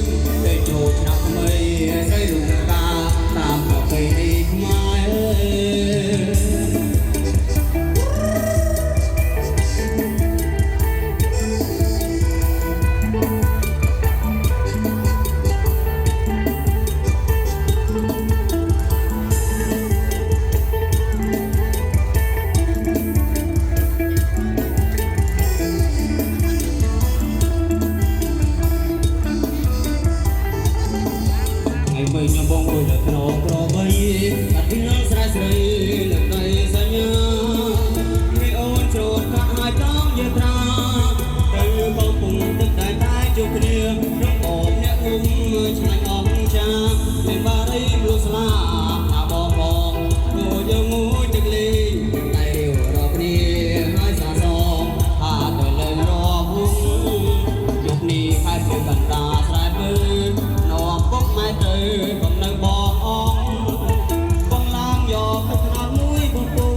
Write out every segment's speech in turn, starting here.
ងទៅចូលឆ្នាំថ្មីស្រីរូបកាតាមប្រពៃណីខ្មែរមើលញ៉ាំបងអើយលើក្រក្របីអត់ពីនឹងស្រែស្រីលើកដៃសញ្ញានេះអូនជ្រូតកាក់ហើយចំយាត្រាទៅបងពុំទឹកតែជួបគ្នារំអមអ្នកគុំឆ្ងាញ់អង្ចាមានបារីលួស្លាថាបងបងគួរយើងមួយទឹកលេងតែរៀវរកគ្នាហើយសាសងថាទៅលើរកវងយុគនេះខែពីកណ្ដាស្រែមើលនាំពុកម៉ែទៅបំនៅបងអងបងឡាងយកទឹកថ្នាក់មួយបំពុំ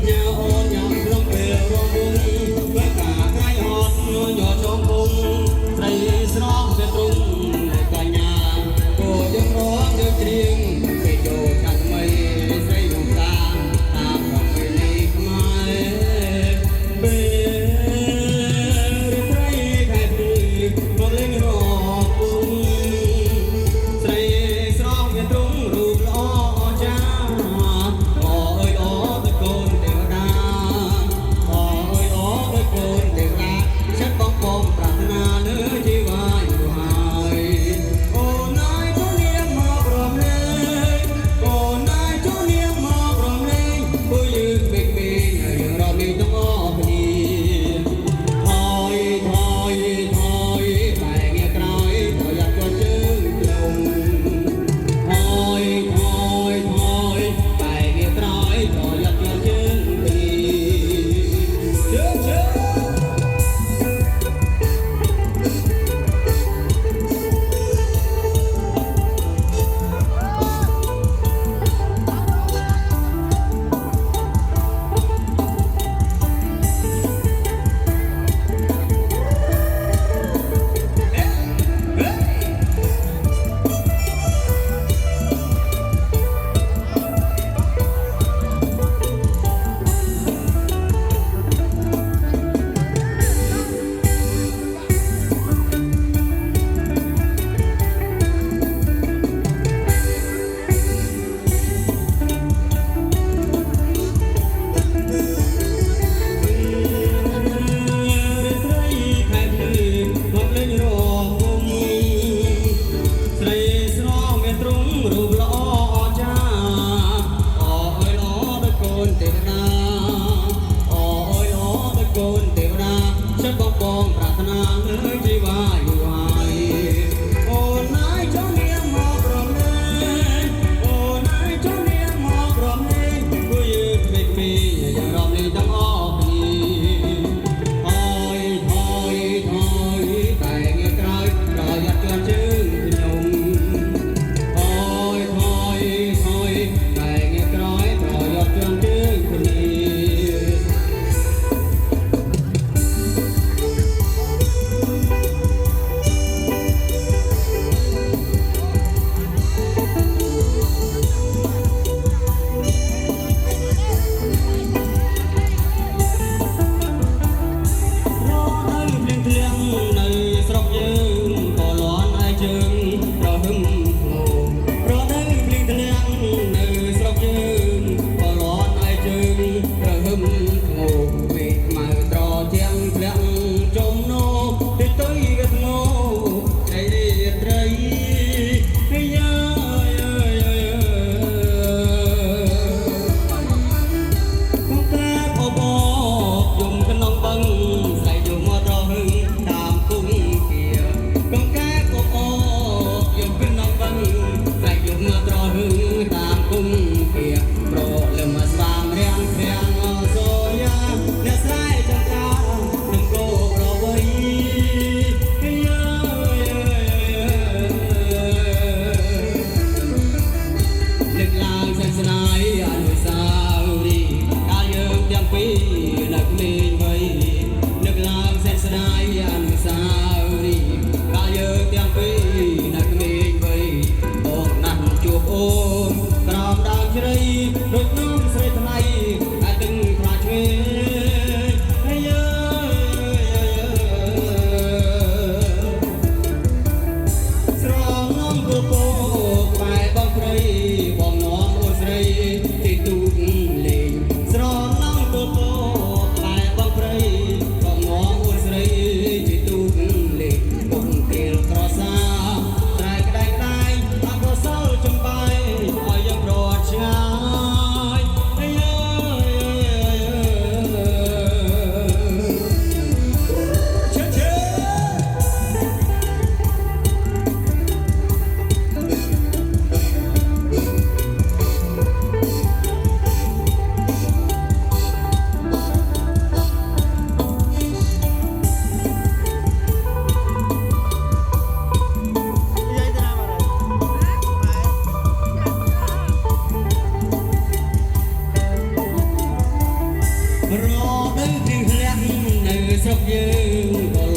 ញ៉ាអូនញ៉ាំក្នុងពេលរងវងធ្វើការថ្ងៃអត់យកចងគុំស្រីស្រស់វាទ្រុងកញ្ញាគួរយើងរងយើងច្រៀងពេលចូលកាត់មីស្រីនោះតាមប្រពៃណីខ្មែរពេលត្រីខែពីមកលេងរកគុំស្រីស្រស់វាទ្រុងរូបល្អចាអូអើយអូទៅកូនទេវតាអូអើយអូទៅកូនទេវតាចិត្តបងបងប្រា ក៏ល